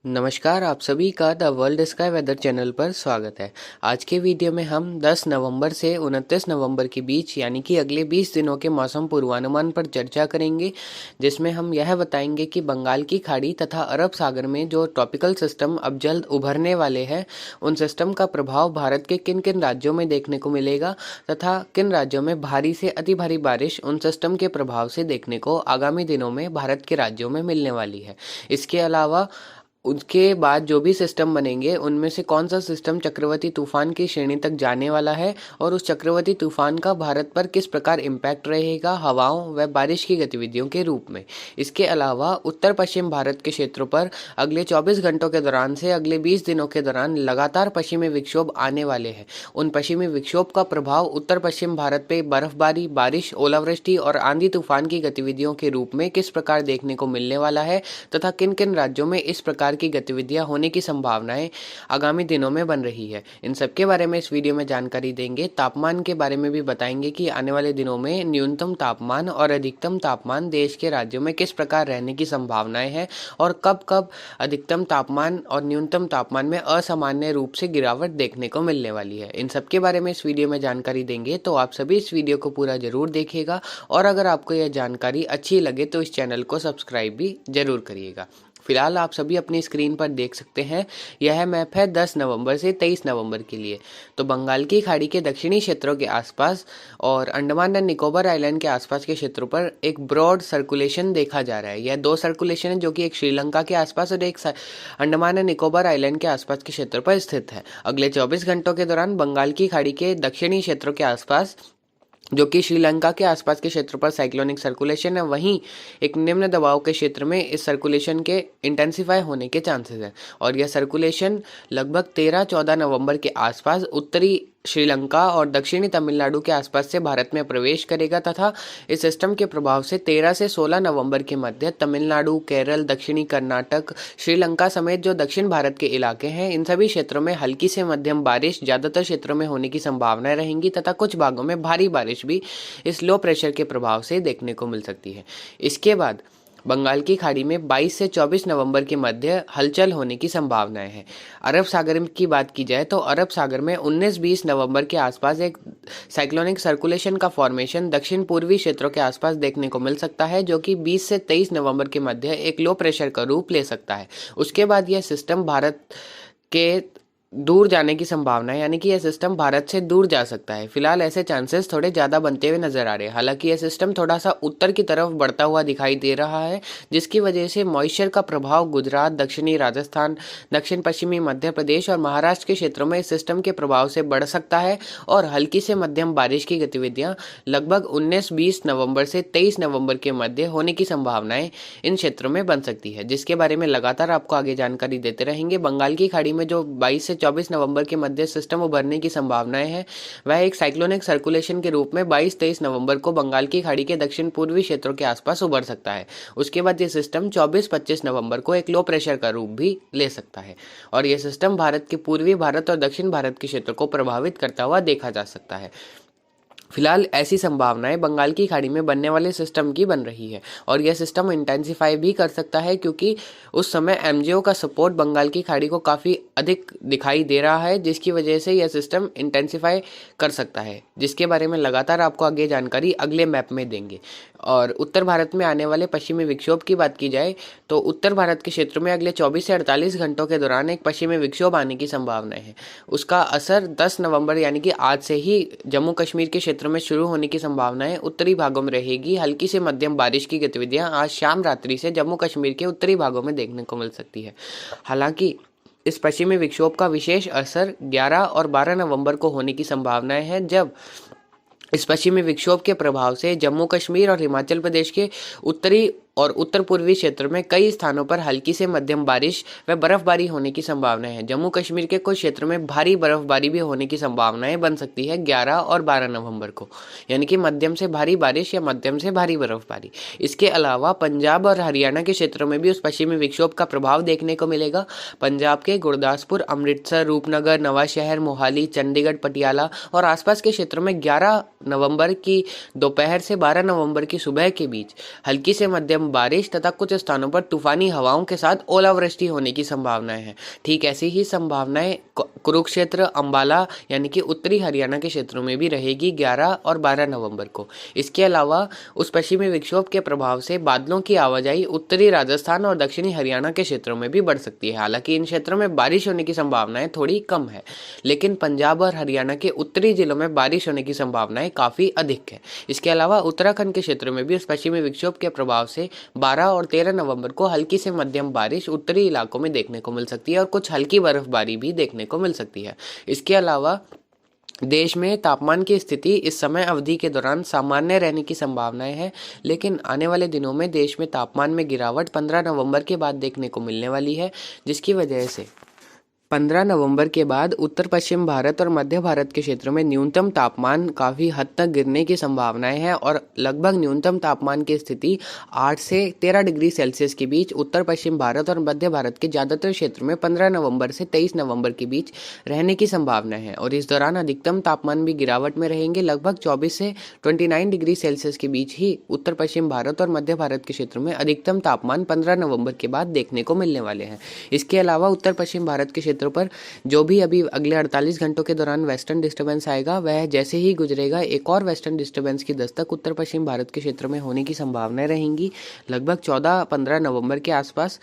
नमस्कार, आप सभी का the world sky weather channel पर स्वागत है। आज के वीडियो में हम 10 नवंबर से 29 नवंबर के बीच यानी कि अगले 20 दिनों के मौसम पूर्वानुमान पर चर्चा करेंगे, जिसमें हम यह बताएंगे कि बंगाल की खाड़ी तथा अरब सागर में जो ट्रॉपिकल सिस्टम अब जल्द उभरने वाले हैं, उन सिस्टम का प्रभाव भारत के किन किन राज्यों में देखने को मिलेगा तथा किन राज्यों में भारी से अति भारी बारिश उन सिस्टम के प्रभाव से देखने को आगामी दिनों में भारत के राज्यों में मिलने वाली है। इसके अलावा उसके बाद जो भी सिस्टम बनेंगे उनमें से कौन सा सिस्टम चक्रवाती तूफान की श्रेणी तक जाने वाला है और उस चक्रवाती तूफान का भारत पर किस प्रकार इम्पैक्ट रहेगा हवाओं व बारिश की गतिविधियों के रूप में। इसके अलावा उत्तर पश्चिम भारत के क्षेत्रों पर अगले 24 घंटों के दौरान से अगले 20 दिनों के दौरान लगातार पश्चिमी विक्षोभ आने वाले हैं। उन पश्चिमी विक्षोभ का प्रभाव उत्तर पश्चिम भारत पे बर्फबारी, बारिश, ओलावृष्टि और आंधी तूफान की गतिविधियों के रूप में किस प्रकार देखने को मिलने वाला है तथा किन किन राज्यों में इस प्रकार की गतिविधियां होने की संभावनाएं आगामी दिनों में बन रही है। इन सब के बारे में इस वीडियो में जानकारी देंगे। तापमान के बारे में भी बताएंगे कि आने वाले दिनों में न्यूनतम तापमान और अधिकतम तापमान देश के राज्यों में किस प्रकार रहने की संभावनाएं हैं और कब कब अधिकतम तापमान और न्यूनतम तापमान में असामान्य रूप से गिरावट देखने को मिलने वाली है। इन सब के बारे में इस वीडियो में जानकारी देंगे, तो आप सभी इस वीडियो को पूरा जरूर देखिएगा और अगर आपको यह जानकारी अच्छी लगे तो इस चैनल को सब्सक्राइब भी जरूर करिएगा। फिलहाल आप सभी अपनी स्क्रीन पर देख सकते हैं, यह मैप है 10 नवंबर से 23 नवंबर के लिए। तो बंगाल की खाड़ी के दक्षिणी क्षेत्रों के आसपास और अंडमान एंड निकोबार आइलैंड के आसपास के क्षेत्रों पर एक ब्रॉड सर्कुलेशन देखा जा रहा है। यह दो सर्कुलेशन है जो कि एक श्रीलंका के आसपास और एक अंडमान एंड निकोबार आइलैंड के आसपास के क्षेत्र पर स्थित है। अगले 24 घंटों के दौरान बंगाल की खाड़ी के दक्षिणी क्षेत्रों के आसपास जो कि श्रीलंका के आसपास के क्षेत्र पर साइक्लोनिक सर्कुलेशन है, वहीं एक निम्न दबाव के क्षेत्र में इस सर्कुलेशन के इंटेंसिफाई होने के चांसेस हैं और यह सर्कुलेशन लगभग 13-14 नवंबर के आसपास उत्तरी श्रीलंका और दक्षिणी तमिलनाडु के आसपास से भारत में प्रवेश करेगा तथा इस सिस्टम के प्रभाव से 13 से 16 नवंबर के मध्य तमिलनाडु, केरल, दक्षिणी कर्नाटक, श्रीलंका समेत जो दक्षिण भारत के इलाके हैं, इन सभी क्षेत्रों में हल्की से मध्यम बारिश ज्यादातर क्षेत्रों में होने की संभावनाएं रहेंगी तथा कुछ भागों में भारी बारिश भी इस लो प्रेशर के प्रभाव से देखने को मिल सकती है। इसके बाद बंगाल की खाड़ी में 22 से 24 नवंबर के मध्य हलचल होने की संभावनाएं हैं। अरब सागर की बात की जाए तो अरब सागर में 19-20 नवंबर के आसपास एक साइक्लोनिक सर्कुलेशन का फॉर्मेशन दक्षिण पूर्वी क्षेत्रों के आसपास देखने को मिल सकता है, जो कि 20 से 23 नवंबर के मध्य एक लो प्रेशर का रूप ले सकता है। उसके बाद यह सिस्टम भारत के दूर जाने की संभावना है, यानी कि यह सिस्टम भारत से दूर जा सकता है। फिलहाल ऐसे चांसेस थोड़े ज़्यादा बनते हुए नजर आ रहे हैं। हालांकि यह सिस्टम थोड़ा सा उत्तर की तरफ बढ़ता हुआ दिखाई दे रहा है, जिसकी वजह से मॉइस्चर का प्रभाव गुजरात, दक्षिणी राजस्थान, दक्षिण पश्चिमी मध्य प्रदेश और महाराष्ट्र के क्षेत्रों में इस सिस्टम के प्रभाव से बढ़ सकता है और हल्की से मध्यम बारिश की गतिविधियां लगभग 19-20 नवंबर से 23 नवंबर के मध्य होने की संभावनाएं इन क्षेत्रों में बन सकती है, जिसके बारे में लगातार आपको आगे जानकारी देते रहेंगे। बंगाल की खाड़ी में जो 22 से 24 नवंबर के मध्य सिस्टम उभरने की संभावनाएं हैं, वह एक साइक्लोनिक सर्कुलेशन के रूप में 22-23 नवंबर को बंगाल की खाड़ी के दक्षिण पूर्वी क्षेत्रों के आसपास उभर सकता है। उसके बाद यह सिस्टम 24-25 नवंबर को एक लो प्रेशर का रूप भी ले सकता है और यह सिस्टम भारत के पूर्वी भारत और दक्षिण भारत के क्षेत्र को प्रभावित करता हुआ देखा जा सकता है। फिलहाल ऐसी संभावनाएं बंगाल की खाड़ी में बनने वाले सिस्टम की बन रही है और यह सिस्टम इंटेंसिफाई भी कर सकता है, क्योंकि उस समय एमजेओ का सपोर्ट बंगाल की खाड़ी को काफ़ी अधिक दिखाई दे रहा है, जिसकी वजह से यह सिस्टम इंटेंसिफाई कर सकता है, जिसके बारे में लगातार आपको आगे जानकारी अगले मैप में देंगे। और उत्तर भारत में आने वाले पश्चिमी विक्षोभ की बात की जाए तो उत्तर भारत के क्षेत्र में अगले 24 से 48 घंटों के दौरान एक पश्चिमी विक्षोभ आने की संभावनाएं है। उसका असर 10 नवंबर यानी कि आज से ही जम्मू कश्मीर के क्षेत्र में शुरू होने की संभावनाएं उत्तरी भागों में रहेगी। हल्की से मध्यम बारिश की गतिविधियां आज शाम रात्रि से जम्मू कश्मीर के उत्तरी भागों में देखने को मिल सकती है। हालांकि इस पश्चिमी विक्षोभ का विशेष असर 11 और 12 नवंबर को होने की संभावनाएं हैं, जब इस पश्चिमी विक्षोभ के प्रभाव से जम्मू कश्मीर और हिमाचल प्रदेश के उत्तरी और उत्तर पूर्वी क्षेत्र में कई स्थानों पर हल्की से मध्यम बारिश व बर्फबारी होने की संभावनाएं है। जम्मू कश्मीर के कुछ क्षेत्र में भारी बर्फबारी भी होने की संभावनाएं बन सकती है 11 और 12 नवंबर को, यानी कि मध्यम से भारी बारिश या मध्यम से भारी बर्फबारी। इसके अलावा पंजाब और हरियाणा के क्षेत्रों में भी उस पश्चिमी विक्षोभ का प्रभाव देखने को मिलेगा। पंजाब के गुरदासपुर, अमृतसर, रूपनगर, नवाशहर, मोहाली, चंडीगढ़, पटियाला और आसपास के क्षेत्रों में 11 नवंबर की दोपहर से 12 नवंबर की सुबह के बीच हल्की से मध्यम मध्यम बारिश तथा कुछ स्थानों पर तूफानी हवाओं के साथ ओलावृष्टि होने की संभावनाएं हैं। ठीक ऐसी ही संभावनाएं कुरुक्षेत्र, अंबाला यानी कि उत्तरी हरियाणा के क्षेत्रों में भी रहेगी 11 और 12 नवंबर को। इसके अलावा उस पश्चिमी विक्षोभ के प्रभाव से बादलों की आवाजाही उत्तरी राजस्थान और दक्षिणी हरियाणा के क्षेत्रों में भी बढ़ सकती है। हालांकि इन क्षेत्रों में बारिश होने की संभावनाएं थोड़ी कम है, लेकिन पंजाब और हरियाणा के उत्तरी जिलों में बारिश होने की संभावनाएं काफी अधिक है। इसके अलावा उत्तराखंड के क्षेत्र में भी उस पश्चिमी विक्षोभ के प्रभाव से 12 और 13 नवंबर को हल्की से मध्यम बारिश उत्तरी इलाकों में देखने को मिल सकती है और कुछ हल्की बर्फबारी भी देखने को मिल सकती है। इसके अलावा देश में तापमान की स्थिति इस समय अवधि के दौरान सामान्य रहने की संभावनाएं हैं, लेकिन आने वाले दिनों में देश में तापमान में गिरावट 15 नवंबर के बाद देखने को मिलने वाली है, जिसकी वजह से 15 नवंबर के बाद उत्तर पश्चिम भारत और मध्य भारत के क्षेत्रों में न्यूनतम तापमान काफ़ी हद तक गिरने की संभावनाएं हैं और लगभग न्यूनतम तापमान की स्थिति 8 से 13 डिग्री सेल्सियस के बीच उत्तर पश्चिम भारत और मध्य भारत के ज़्यादातर क्षेत्रों में 15 नवंबर से 23 नवंबर के बीच रहने की संभावना है। और इस दौरान अधिकतम तापमान भी गिरावट में रहेंगे, लगभग 24 से 29 डिग्री सेल्सियस के बीच ही उत्तर पश्चिम भारत और मध्य भारत के क्षेत्रों में अधिकतम तापमान 15 नवंबर के बाद देखने को मिलने वाले हैं। इसके अलावा उत्तर पश्चिम भारत के पर जो भी अभी अगले 48 घंटों के दौरान वेस्टर्न डिस्टर्बेंस आएगा, वह जैसे ही गुजरेगा एक और वेस्टर्न डिस्टर्बेंस की दस्तक उत्तर पश्चिम भारत के क्षेत्र में होने की संभावनाएं रहेंगी लगभग 14-15 नवंबर के आसपास,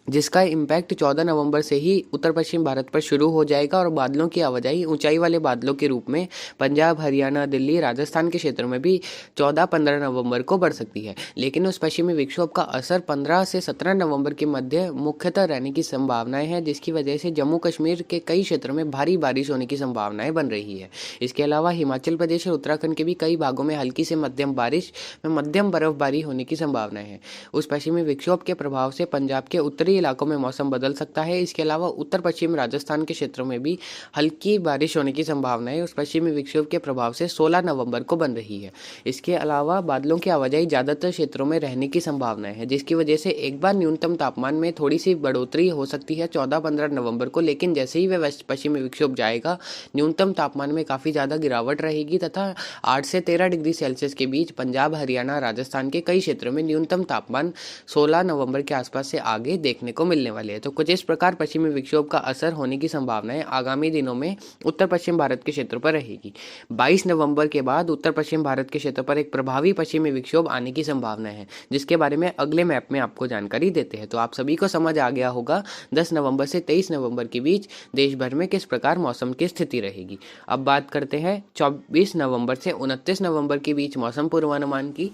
जिसका इम्पैक्ट 14 नवंबर से ही उत्तर पश्चिम भारत पर शुरू हो जाएगा और बादलों की आवाजाही ऊंचाई वाले बादलों के रूप में पंजाब, हरियाणा, दिल्ली, राजस्थान के क्षेत्र में भी 14-15 नवंबर को बढ़ सकती है। लेकिन उस पश्चिमी विक्षोभ का असर 15 से 17 नवंबर के मध्य मुख्यतः रहने की संभावनाएं हैं, जिसकी वजह से जम्मू कश्मीर के कई क्षेत्रों में भारी बारिश होने की संभावनाएं बन रही है। इसके अलावा हिमाचल प्रदेश और उत्तराखंड के भी कई भागों में हल्की से मध्यम बारिश में मध्यम बर्फबारी होने की संभावनाएं हैं। उस पश्चिमी विक्षोभ के प्रभाव से पंजाब के उत्तरी इलाकों में मौसम बदल सकता है। इसके अलावा उत्तर पश्चिम राजस्थान के क्षेत्रों में भी हल्की बारिश होने की संभावना है उस पश्चिमी विक्षोभ के प्रभाव से 16 नवंबर को बन रही है। इसके अलावा बादलों की आवाजाही ज्यादातर क्षेत्रों में रहने की संभावना है, जिसकी वजह से एक बार न्यूनतम तापमान में थोड़ी सी बढ़ोतरी हो सकती है 14-15 नवंबर को, लेकिन जैसे ही वह वेस्ट पश्चिमी विक्षोभ जाएगा न्यूनतम तापमान में काफी ज्यादा गिरावट रहेगी तथा 8 से 13 डिग्री सेल्सियस के बीच पंजाब, हरियाणा, राजस्थान के कई क्षेत्रों में न्यूनतम तापमान 16 नवंबर के आसपास से आगे देखने को मिलने वाले हैं। तो कुछ इस प्रकार पश्चिमी विक्षोभ का असर होने की संभावनाएं आगामी दिनों में उत्तर पश्चिम भारत के क्षेत्र पर रहेगी। 22 नवंबर के बाद उत्तर पश्चिम भारत के क्षेत्र पर एक प्रभावी पश्चिमी विक्षोभ आने की संभावना है, जिसके बारे में अगले मैप में आपको जानकारी देते हैं। तो आप सभी को समझ आ गया होगा 10 नवंबर से 23 नवंबर के बीच देश भर में किस प्रकार मौसम की स्थिति रहेगी। अब बात करते हैं 24 नवंबर से 29 नवंबर के बीच मौसम पूर्वानुमान की।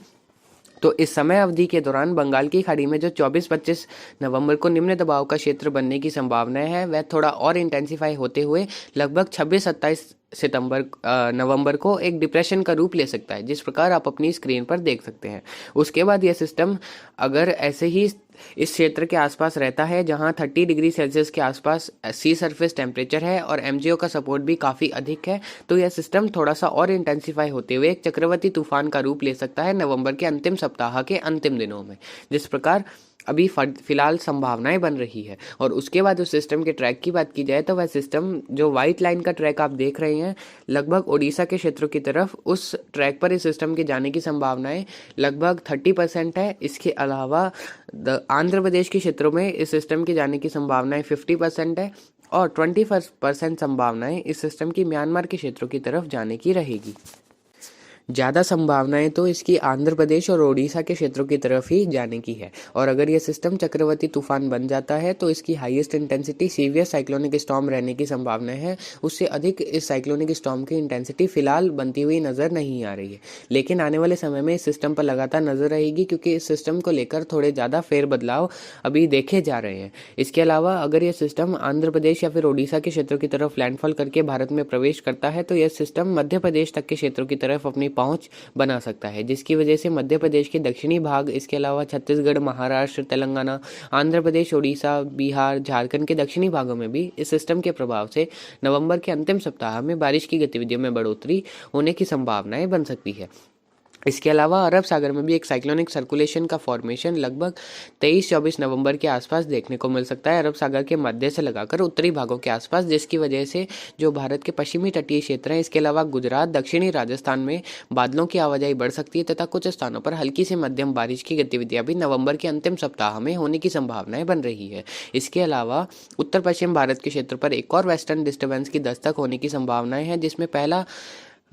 तो इस समय अवधि के दौरान बंगाल की खाड़ी में जो 24-25 नवंबर को निम्न दबाव का क्षेत्र बनने की संभावना है, वह थोड़ा और इंटेंसिफाई होते हुए लगभग 26-27 नवंबर को एक डिप्रेशन का रूप ले सकता है, जिस प्रकार आप अपनी स्क्रीन पर देख सकते हैं। उसके बाद यह सिस्टम अगर ऐसे ही इस क्षेत्र के आसपास रहता है जहां 30 डिग्री सेल्सियस के आसपास सी सरफेस टेम्परेचर है और एमजीओ का सपोर्ट भी काफ़ी अधिक है, तो यह सिस्टम थोड़ा सा और इंटेंसिफाई होते हुए एक चक्रवाती तूफान का रूप ले सकता है नवंबर के अंतिम सप्ताह के अंतिम दिनों में, जिस प्रकार अभी फिलहाल संभावनाएं बन रही है। और उसके बाद उस सिस्टम के ट्रैक की बात की जाए तो वह सिस्टम जो व्हाइट लाइन का ट्रैक आप देख रहे हैं लगभग ओडिशा के क्षेत्रों की तरफ, उस ट्रैक पर इस सिस्टम के जाने की संभावनाएं लगभग 30% है। इसके अलावा आंध्र प्रदेश के क्षेत्रों में इस सिस्टम के जाने की संभावनाएं 50% है और 20% संभावनाएं इस सिस्टम की म्यांमार के क्षेत्रों की तरफ जाने की रहेगी। ज़्यादा संभावनाएं तो इसकी आंध्र प्रदेश और ओडिशा के क्षेत्रों की तरफ ही जाने की है। और अगर यह सिस्टम चक्रवाती तूफान बन जाता है तो इसकी highest intensity severe cyclonic storm रहने की संभावना है। उससे अधिक इस साइक्लोनिक स्टॉर्म की इंटेंसिटी फिलहाल बनती हुई नजर नहीं आ रही है, लेकिन आने वाले समय में इस सिस्टम पर लगातार नजर रहेगी, क्योंकि इस सिस्टम को लेकर थोड़े ज़्यादा फेरबदलाव अभी देखे जा रहे हैं। इसके अलावा अगर यह सिस्टम आंध्र प्रदेश या फिर ओडिशा के क्षेत्रों की तरफ लैंडफॉल करके भारत में प्रवेश करता है तो यह सिस्टम मध्य प्रदेश तक के क्षेत्रों की तरफ अपनी पहुंच बना सकता है, जिसकी वजह से मध्य प्रदेश के दक्षिणी भाग, इसके अलावा छत्तीसगढ़, महाराष्ट्र, तेलंगाना, आंध्र प्रदेश, ओडिशा, बिहार, झारखंड के दक्षिणी भागों में भी इस सिस्टम के प्रभाव से नवंबर के अंतिम सप्ताह में बारिश की गतिविधियों में बढ़ोतरी होने की संभावनाएं बन सकती है। इसके अलावा अरब सागर में भी एक साइक्लोनिक सर्कुलेशन का फॉर्मेशन लगभग 23-24 नवंबर के आसपास देखने को मिल सकता है अरब सागर के मध्य से लगाकर उत्तरी भागों के आसपास, जिसकी वजह से जो भारत के पश्चिमी तटीय क्षेत्र हैं, इसके अलावा गुजरात, दक्षिणी राजस्थान में बादलों की आवाजाही बढ़ सकती है तथा कुछ स्थानों पर हल्की से मध्यम बारिश की गतिविधियां भी नवंबर के अंतिम सप्ताह में होने की संभावनाएं बन रही है। इसके अलावा उत्तर पश्चिम भारत के क्षेत्र पर एक और वेस्टर्न डिस्टर्बेंस की दस्तक होने की संभावनाएं हैं, जिसमें पहला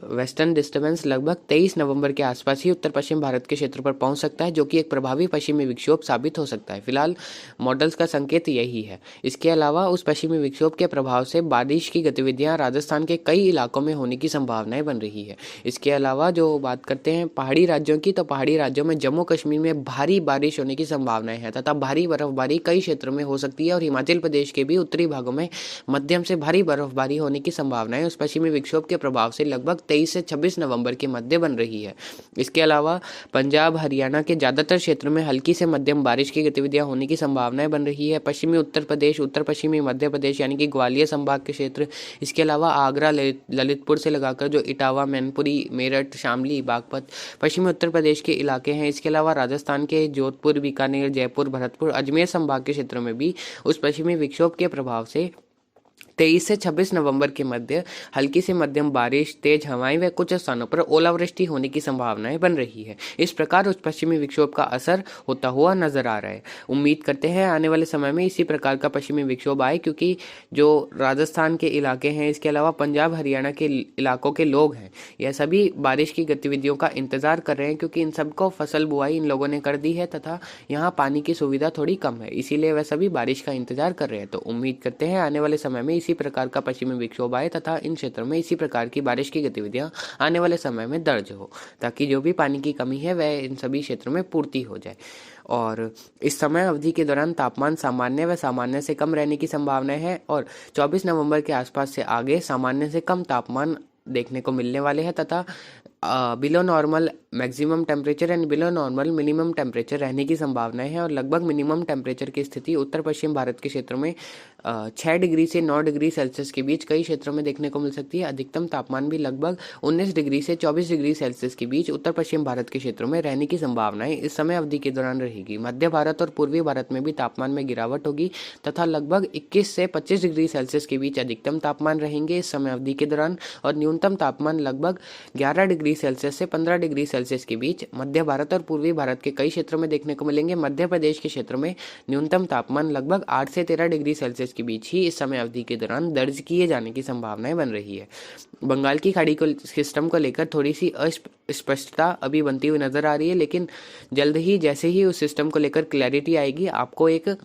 वेस्टर्न डिस्टर्बेंस लगभग 23 नवंबर के आसपास ही उत्तर पश्चिम भारत के क्षेत्र पर पहुंच सकता है, जो कि एक प्रभावी पश्चिमी विक्षोभ साबित हो सकता है। फिलहाल मॉडल्स का संकेत यही है। इसके अलावा उस पश्चिमी विक्षोभ के प्रभाव से बारिश की गतिविधियां राजस्थान के कई इलाकों में होने की संभावनाएं बन रही है। इसके अलावा जो बात करते हैं पहाड़ी राज्यों की, तो पहाड़ी राज्यों में जम्मू कश्मीर में भारी बारिश होने की संभावनाएं है तथा भारी बर्फबारी कई क्षेत्रों में हो सकती है और हिमाचल प्रदेश के भी उत्तरी भागों में मध्यम से भारी बर्फबारी होने की संभावनाएं उस पश्चिमी विक्षोभ के प्रभाव से लगभग 23 से 26 नवंबर के मध्य बन रही है। इसके अलावा पंजाब, हरियाणा के ज्यादातर क्षेत्रों में हल्की से मध्यम बारिश की गतिविधियां होने की संभावनाएं बन रही है। पश्चिमी उत्तर प्रदेश, उत्तर पश्चिमी मध्य प्रदेश यानी कि ग्वालियर संभाग के क्षेत्र, इसके अलावा आगरा, ललितपुर से लगाकर जो इटावा, मैनपुरी, मेरठ, शामली, बागपत पश्चिमी उत्तर प्रदेश के इलाके हैं। इसके अलावा राजस्थान के जोधपुर, बीकानेर, जयपुर, भरतपुर, अजमेर संभाग के क्षेत्रों में भी उस पश्चिमी विक्षोभ के प्रभाव से 23 से 26 नवंबर के मध्य हल्की से मध्यम बारिश, तेज हवाएं व कुछ स्थानों पर ओलावृष्टि होने की संभावनाएं बन रही है। इस प्रकार उस पश्चिमी विक्षोभ का असर होता हुआ नजर आ रहा है। उम्मीद करते हैं आने वाले समय में इसी प्रकार का पश्चिमी विक्षोभ आए, क्योंकि जो राजस्थान के इलाके हैं, इसके अलावा पंजाब, हरियाणा के इलाकों के लोग हैं, यह सभी बारिश की गतिविधियों का इंतजार कर रहे हैं, क्योंकि इन सबको फसल बुआई इन लोगों ने कर दी है तथा यहाँ पानी की सुविधा थोड़ी कम है, इसीलिए वह सभी बारिश का इंतजार कर रहे हैं। तो उम्मीद करते हैं आने वाले समय में इसी प्रकार का पश्चिमी विक्षोभ आए तथा इन क्षेत्रों में इसी प्रकार की बारिश की गतिविधियां आने वाले समय में दर्ज हो, ताकि जो भी पानी की कमी है वह इन सभी क्षेत्रों में पूर्ति हो जाए। और इस समय अवधि के दौरान तापमान सामान्य व सामान्य से कम रहने की संभावना है और 24 नवंबर के आसपास से आगे सामान्य से कम तापमान देखने को मिलने वाले हैं तथा below normal maximum temperature and below normal minimum temperature रहने की संभावनाएं है। और लगभग मिनिमम टेम्परेचर की स्थिति उत्तर पश्चिम भारत के क्षेत्रों में 6 डिग्री से 9 डिग्री सेल्सियस के बीच कई क्षेत्रों में देखने को मिल सकती है। अधिकतम तापमान भी लगभग 19 डिग्री से 24 डिग्री सेल्सियस के बीच उत्तर पश्चिम भारत के क्षेत्रों में रहने की संभावनाएं इस समय अवधि के दौरान रहेगी। मध्य भारत और पूर्वी भारत में भी तापमान में गिरावट होगी तथा लगभग 21 से 25 डिग्री सेल्सियस के बीच अधिकतम तापमान रहेंगे इस समय अवधि के दौरान, और न्यूनतम तापमान लगभग 11 डिग्री सेल्सियस से 15 डिग्री सेल्सियस के बीच मध्य भारत और पूर्वी भारत के कई क्षेत्रों में देखने को मिलेंगे। मध्य प्रदेश के क्षेत्र में न्यूनतम तापमान लगभग 8 से 13 डिग्री सेल्सियस के बीच ही इस समय अवधि के दौरान दर्ज किए जाने की संभावनाएं बन रही है। बंगाल की खाड़ी को सिस्टम को लेकर थोड़ी सी अस्पष्टता अभी बनती हुई नजर आ रही है, लेकिन जल्द ही जैसे ही उस सिस्टम को लेकर क्लैरिटी आएगी आपको एक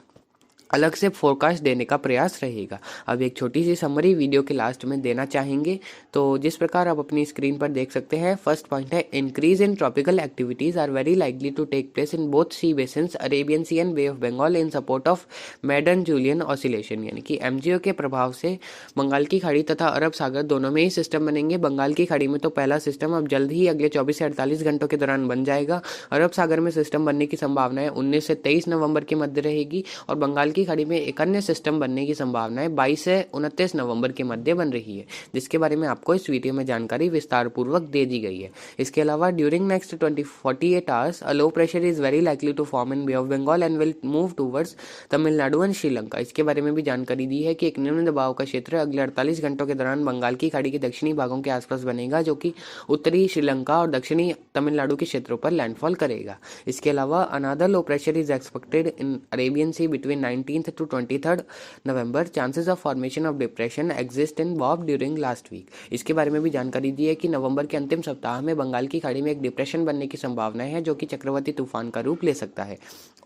अलग से फोरकास्ट देने का प्रयास रहेगा। अब एक छोटी सी समरी वीडियो के लास्ट में देना चाहेंगे, तो जिस प्रकार आप अपनी स्क्रीन पर देख सकते हैं, फर्स्ट पॉइंट है increase in tropical activities are very likely to take place in both sea basins, Arabian Sea and Bay of Bengal in support of Madden Julian oscillation, यानी कि एमजीओ के प्रभाव से बंगाल की खाड़ी तथा अरब सागर दोनों में ही सिस्टम बनेंगे। बंगाल की खाड़ी में तो पहला सिस्टम अब जल्द ही अगले 24 से 48 घंटों के दौरान बन जाएगा। अरब सागर में सिस्टम बनने की संभावना है 19 से 23 नवंबर के मध्य रहेगी और बंगाल की खाड़ी में एक अन्य सिस्टम बनने की संभावना है 22 से 29 नवंबर के मध्य बन रही है, जिसके बारे में आपको इस वीडियो में जानकारी विस्तार पूर्वक दे दी गई है। इसके अलावा during next 48 hours a low pressure is very likely to form in bay of Bengal and will move towards Tamil Nadu and Sri Lanka. इसके बारे में भी जानकारी दी है कि एक निम्न दबाव का क्षेत्र अगले 48 घंटों के दौरान बंगाल की खाड़ी के दक्षिणी भागों के आसपास बनेगा, जो कि उत्तरी श्रीलंका और दक्षिणी तमिलनाडु के क्षेत्रों पर लैंडफॉल करेगा। इसके अलावा another low pressure is expected in Arabian sea between 19th to 23rd November. Chances of formation of depression exist in BoB during last week. इसके बारे में भी जानकारी दी है कि नवंबर के अंतिम सप्ताह में बंगाल की खाड़ी में एक डिप्रेशन बनने की संभावना है, जो कि चक्रवाती तूफान का रूप ले सकता है।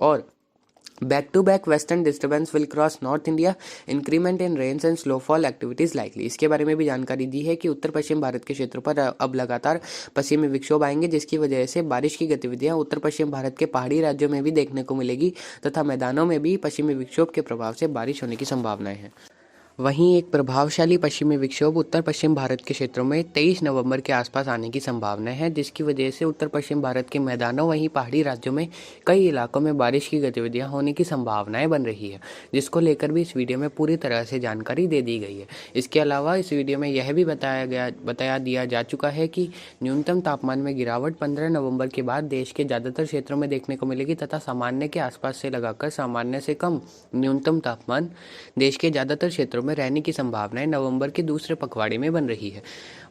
और back to back western disturbance will cross north India, increment in rains and snowfall activities likely. इसके बारे में भी जानकारी दी है कि उत्तर पश्चिम भारत के क्षेत्रों पर अब लगातार पश्चिमी विक्षोभ आएंगे, जिसकी वजह से बारिश की गतिविधियां उत्तर पश्चिम भारत के पहाड़ी राज्यों में भी देखने को मिलेगी तथा मैदानों में भी पश्चिमी विक्षोभ के प्रभाव से बारिश होने की संभावनाएं हैं। वहीं एक प्रभावशाली पश्चिमी विक्षोभ उत्तर पश्चिम भारत के क्षेत्रों में 23 नवंबर के आसपास आने की संभावना है, जिसकी वजह से उत्तर पश्चिम भारत के मैदानों वहीं पहाड़ी राज्यों में कई इलाकों में बारिश की गतिविधियां होने की संभावनाएं बन रही है, जिसको लेकर भी इस वीडियो में पूरी तरह से जानकारी दे दी गई है। इसके अलावा इस वीडियो में यह भी बता दिया जा चुका है कि न्यूनतम तापमान में गिरावट 15 नवंबर के बाद देश के ज़्यादातर क्षेत्रों में देखने को मिलेगी तथा सामान्य के आसपास से लगाकर सामान्य से कम न्यूनतम तापमान देश के ज़्यादातर क्षेत्रों में रहने की संभावनाएं नवंबर के दूसरे पखवाड़े में बन रही है।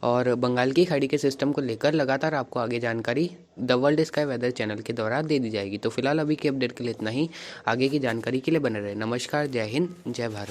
और बंगाल की खाड़ी के सिस्टम को लेकर लगातार आपको आगे जानकारी the world sky weather channel के द्वारा दे दी जाएगी। तो फिलहाल अभी के अपडेट के लिए इतना ही। आगे की जानकारी के लिए बने रहे। नमस्कार, जय हिंद, जय भारत।